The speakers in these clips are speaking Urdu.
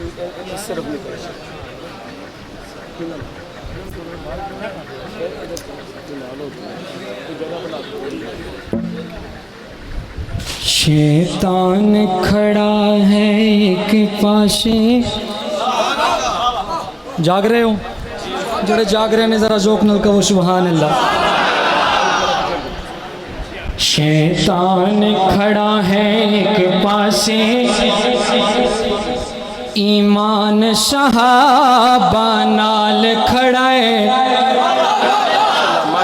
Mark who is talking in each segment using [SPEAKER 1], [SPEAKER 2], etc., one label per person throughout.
[SPEAKER 1] صرف نہیں کرے
[SPEAKER 2] شیطان کھڑا ہے ایک پاسے. جاگ رہے ہو؟ جڑے جاگ رہے ہیں ذرا ذوق نال کہو سبحان اللہ. شیطان کھڑا ہے ایک پاسے ایمان صحابہ نال کھڑا ہے.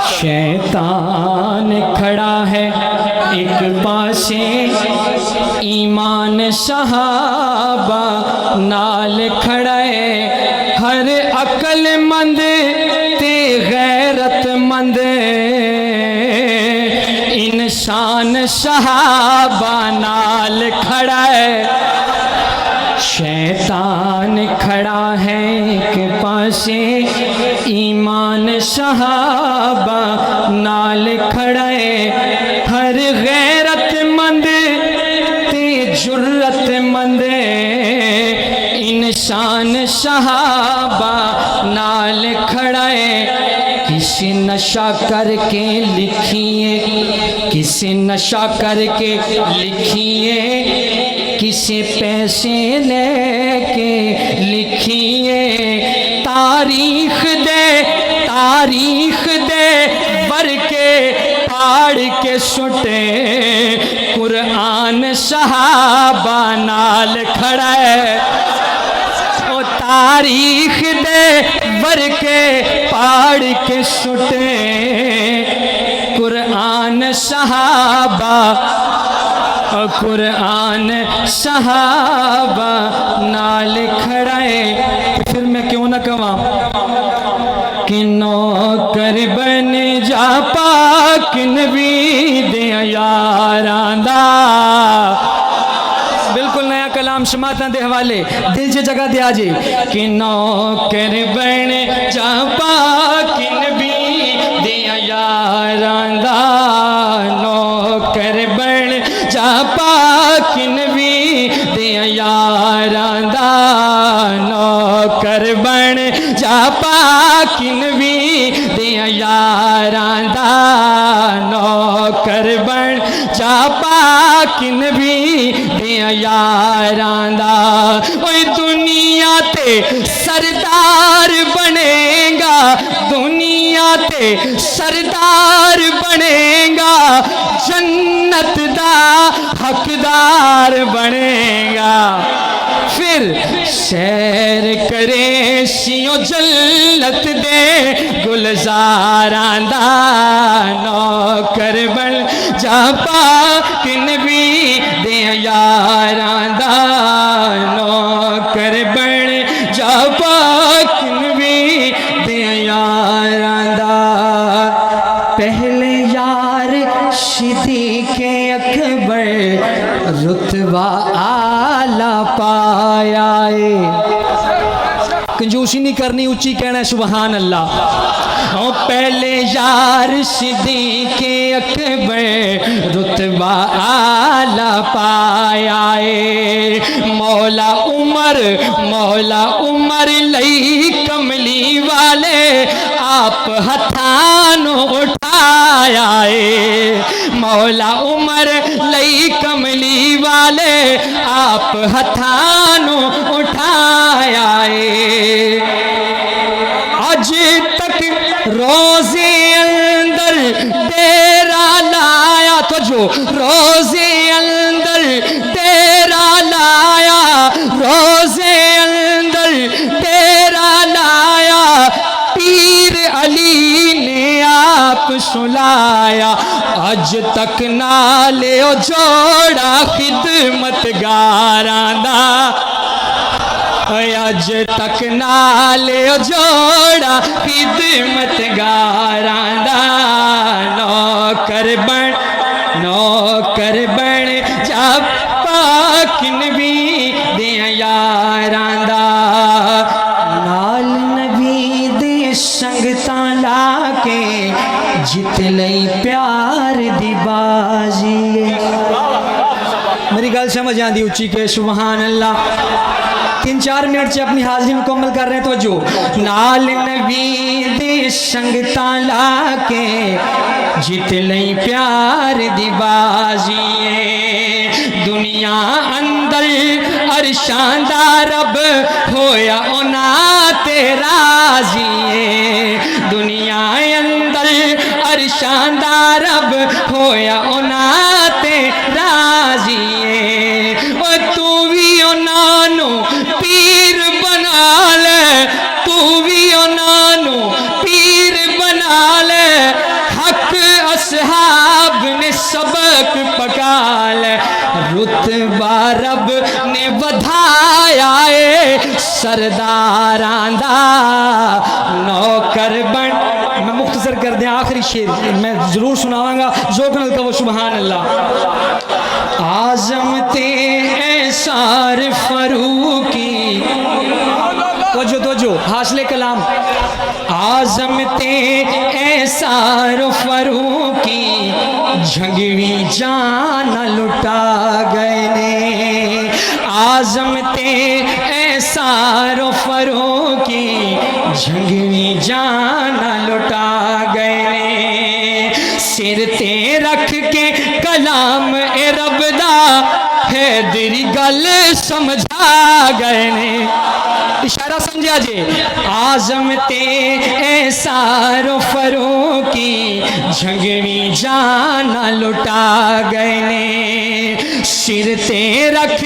[SPEAKER 2] شیطان کھڑا ہے ایک پاسے ایمان صحابہ نال کھڑا ہے. ہر عقل مند تے غیرت مند انسان صحابہ نال کھڑا ہے. شیطان کھڑا ہے ایک پاسے ایمان صحابہ نال کھڑا ہے. ہر غیرت مند تے جرت مند انسان صحابہ نال کھڑا ہے. کسی نشہ کر کے لکھیے کسی نشہ کر کے لکھیے کسی پیسے لے کے لکھیے. تاریخ دے بر کے پھاڑ کے سٹے قرآن صحابہ نال کھڑا ہے. او تاریخ دے بر کے پھاڑ کے سٹے قرآن صحابہ نال کھڑا ہے. پھر میں کیوں نہ کہاں کہ نوکر بن جا پاک نبی دے یاراں دا. بالکل نیا کلام سماعتاں دے حوالے دل سے جگہ دیا جی کہ نوکر بن جا پاک نبی دے یاراں دا. نوکر بن جا پاک نبی دے یاراں دا. نوکر بن جا پاک نبی دے یاراں دا. نوکر بن جا پاک نبی دے یاراں دا. اوے دنیا تے سردار بنے گا دنیا تے سردار بنے گا جنت دا حقدار بنے گا. پھر سیر کرے سیوں جلت دے گلزاراں دا. نوکر بن جا پاک نبی دے یاراں دا. نوکر بن جا پاک نبی دے یاراں دا. پہلے یار صدیق اکبر رتبہ اعلیٰ پایا ہے. کنجوسی نہیں کرنی اونچی کہنا ہے سبحان اللہ. پہلے یار صدیق اکبر رتبہ اعلیٰ پایا ہے. مولا عمر لئی کملی والے آپ ہتھانوں اٹھایا ہے. مولا عمر لئی کملی والے آپ ہتھانوں اٹھایا ہے. آج تک روزے اندر ڈیرا لایا تو جو روزے اندر ڈیرا لایا روزے اندر ڈیرا لایا پیر علی نے آپ سلایا. اج تک نالے او جوڑا خدمت گاراں دا. اج تک نالے او جوڑا خدمت گاراں دا. نوکر بن جا پاک نبی دے یاراں دا. نال نبی دے سنگتاں لا کے جت لئی پیار دی بازی. میری گل سمجھ آندی اچھی کہ سبحان اللہ. 3-4 منٹ سے اپنی حاضری مکمل کر رہے ہیں. توجہ. نال نبی دے سنگ تالا کے جت لئی پیار دی بازی دنیا اندر عرشاں دا رب ہویا اونا تے راضی دنیا اندر عرشاں دا رب ہویا اونا تے راضی او تو بھی اونا نو پیر بنا لے تو بھی اونا نو پیر بنا لے حق اصحاب نے سبق پکا لے رتبہ رب نے بدھایا ہے سرداران دا نوکر بن. میں مختصر کر دیں آخری شعر میں ضرور سناواں گا ذوق نال کہو سبحان اللہ. اعظمت ایسار فروقی توجہ حاصل کلام. اعظمت ایسار فروقی جھنگوی جان لٹا گئے نے اعظمت ایسار فروقی جھنگوی جان لٹا گئے نے سر تے رکھ کے کلام اے رب دا حیدری گل سمجھا گئے نے. اشارہ سمجھا جے. اعظمت ایسار فروقی جھنگوی جان لٹا گئے نے سر تے رکھ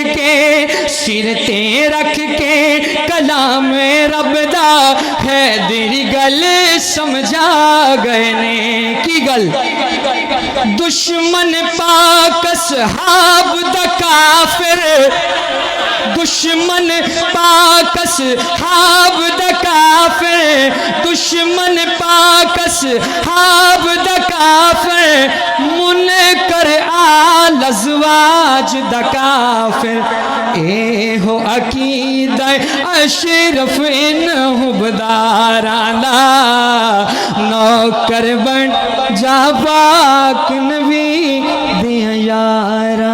[SPEAKER 2] کے کلام رب دا حیدری گل سمجھا گئے نے. کی گل؟ دشمن پاک اصحاب دا کافر دشمن پاک اصحاب دا کافر دشمن پاک اصحاب دا کافر منکر آل ازواج دا کافر اے ہو عقیدہ اشرف ان حبداران دا نوکر بن جا پاک نبی دیا یارا.